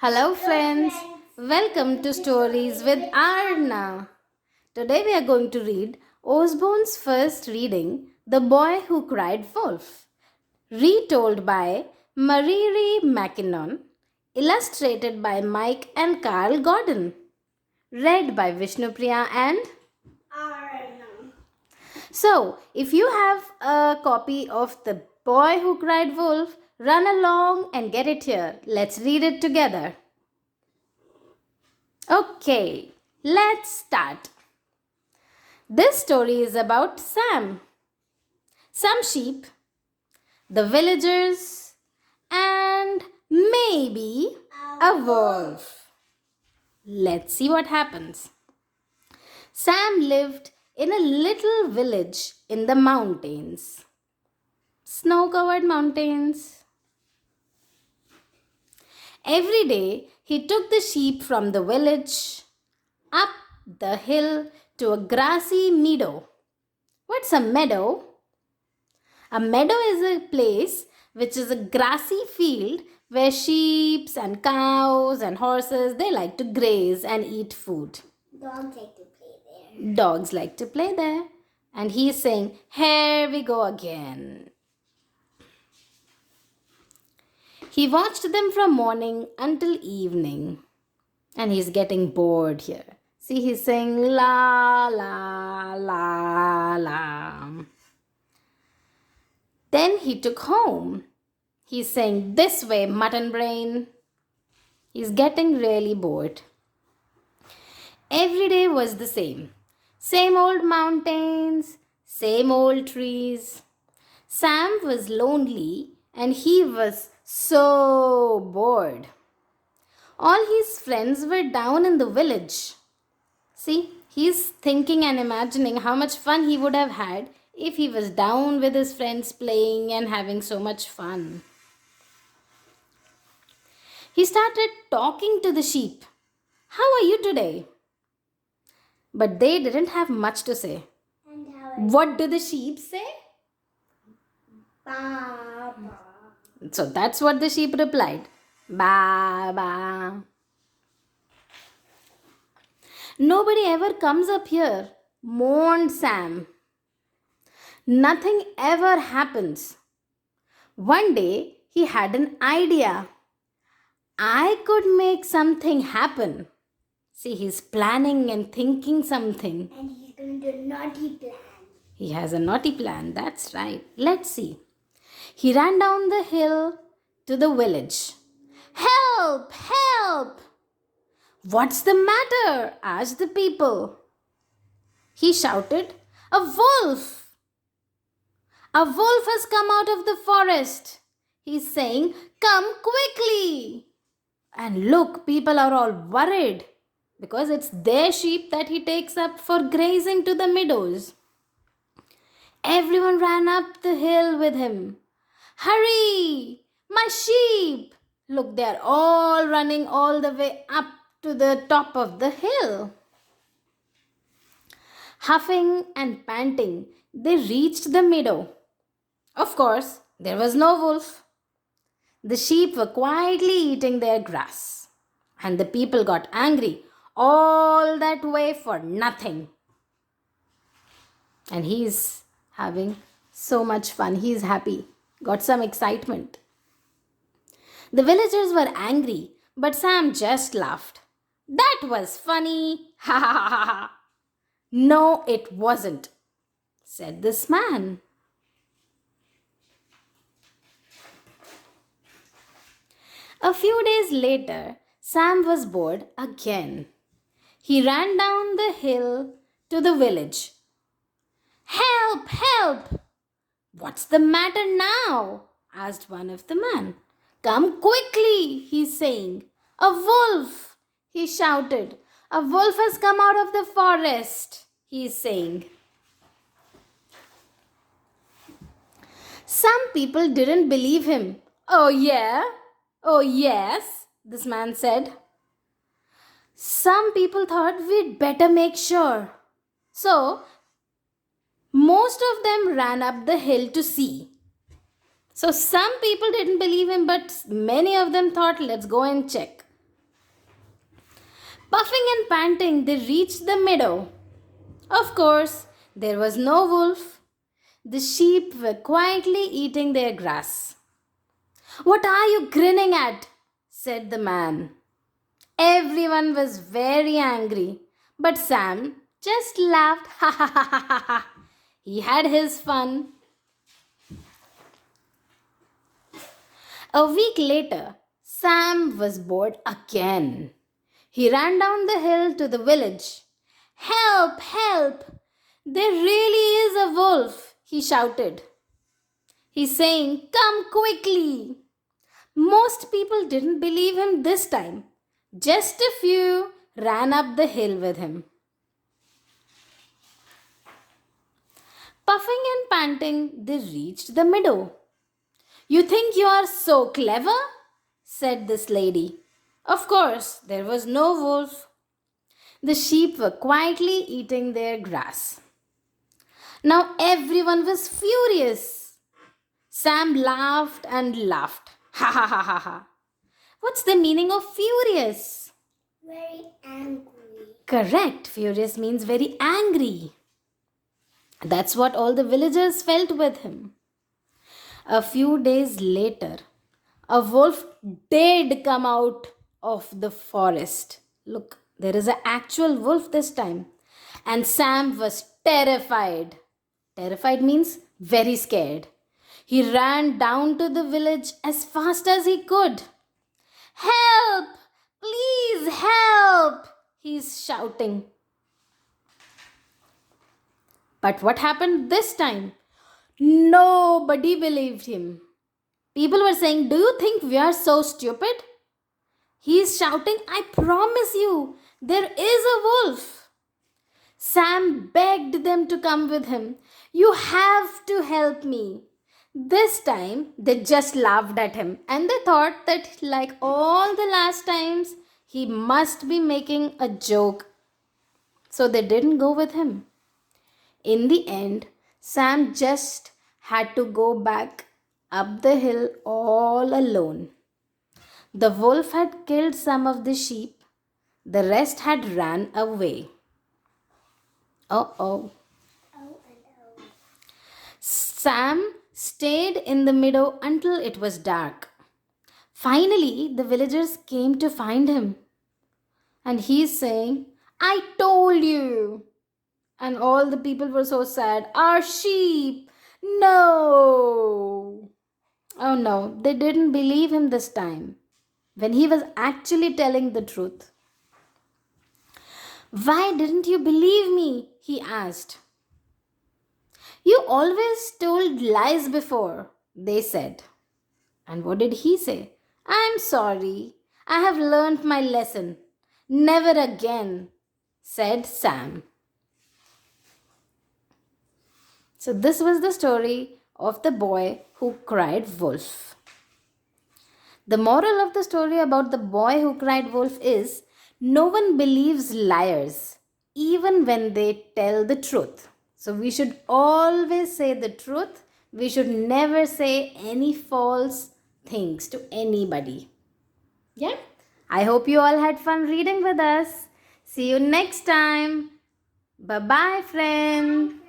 Hello, friends. Welcome to Stories with Arna. Today we are going to read Osborne's first reading, The Boy Who Cried Wolf, retold by Marie Mackinnon, illustrated by Mike and Carl Gordon, read by Vishnupriya and Arna. So, if you have a copy of The Boy Who Cried Wolf, run along and get it here. Let's read it together. Okay, let's start. This story is about Sam, some sheep, the villagers, and maybe a wolf. Let's see what happens. Sam lived in a little village in the mountains. Snow-covered mountains. Every day he took the sheep from the village up the hill to a grassy meadow. What's a meadow? A meadow is a place which is a grassy field where sheep and cows and horses they like to graze and eat food. Dogs like to play there. Dogs like to play there. And he's saying, "Here we go again." He watched them from morning until evening. And he's getting bored here. See, he's saying la, la, la, la. Then he took home. He's saying, "This way, mutton brain." He's getting really bored. Every day was the same. Same old mountains, same old trees. Sam was lonely and he was so bored. All his friends were down in the village. See, he's thinking and imagining how much fun he would have had if he was down with his friends playing and having so much fun. He started talking to the sheep. "How are you today?" But they didn't have much to say. And how What do the sheep say? Ba, ba. So that's what the sheep replied. Ba, ba. "Nobody ever comes up here," mourned Sam. "Nothing ever happens." One day he had an idea. "I could make something happen." See, he's planning and thinking something. And he's going to naughty plan. He has a naughty plan, that's right. Let's see. He ran down the hill to the village. "Help! Help!" "What's the matter?" asked the people. He shouted, "A wolf! A wolf has come out of the forest." He's saying, "Come quickly!" And look, people are all worried because it's their sheep that he takes up for grazing to the meadows. Everyone ran up the hill with him. "Hurry! My sheep!" Look, they're all running all the way up to the top of the hill. Huffing and panting, they reached the meadow. Of course, there was no wolf. The sheep were quietly eating their grass. And the people got angry. All that way for nothing. And he's having so much fun. He's happy. Got some excitement. The villagers were angry, but Sam just laughed. "That was funny. Ha ha ha ha." "No, it wasn't," said this man. A few days later, Sam was bored again. He ran down the hill to the village. "Help! Help!" "What's the matter now?" asked one of the men. "Come quickly," he's saying. "A wolf!" he shouted. "A wolf has come out of the forest," he's saying. Some people didn't believe him. "Oh, yeah? Oh, yes," this man said. Some people thought we'd better make sure. So, most of them ran up the hill to see. So some people didn't believe him, but many of them thought, let's go and check. Puffing and panting, they reached the meadow. Of course, there was no wolf. The sheep were quietly eating their grass. "What are you grinning at?" said the man. Everyone was very angry, but Sam just laughed. Ha ha ha ha ha ha. He had his fun. A week later, Sam was bored again. He ran down the hill to the village. "Help! Help! There really is a wolf!" he shouted. He's saying, "Come quickly!" Most people didn't believe him this time. Just a few ran up the hill with him. Puffing and panting, they reached the meadow. "You think you are so clever?" said this lady. Of course, there was no wolf. The sheep were quietly eating their grass. Now everyone was furious. Sam laughed and laughed. Ha ha ha ha ha. What's the meaning of furious? Very angry. Correct. Furious means very angry. That's what all the villagers felt with him. A few days later, a wolf did come out of the forest. Look, there is an actual wolf this time. And Sam was terrified. Terrified means very scared. He ran down to the village as fast as he could. "Help! Please help!" he's shouting. But what happened this time? Nobody believed him. People were saying, "Do you think we are so stupid?" He's shouting, "I promise you, there is a wolf." Sam begged them to come with him. "You have to help me." This time, they just laughed at him and they thought that, like all the last times, he must be making a joke. So they didn't go with him. In the end, Sam just had to go back up the hill all alone. The wolf had killed some of the sheep, the rest had ran away. Oh. Oh and oh. Sam stayed in the meadow until it was dark. Finally, the villagers came to find him. And he's saying, "I told you." And all the people were so sad. "Our sheep! No!" Oh no, they didn't believe him this time when he was actually telling the truth. "Why didn't you believe me?" he asked. "You always told lies before," they said. And what did he say? "I'm sorry. I have learned my lesson. Never again," said Sam. So this was the story of the boy who cried wolf. The moral of the story about the boy who cried wolf is no one believes liars even when they tell the truth. So we should always say the truth. We should never say any false things to anybody. Yeah? I hope you all had fun reading with us. See you next time. Bye bye, friend.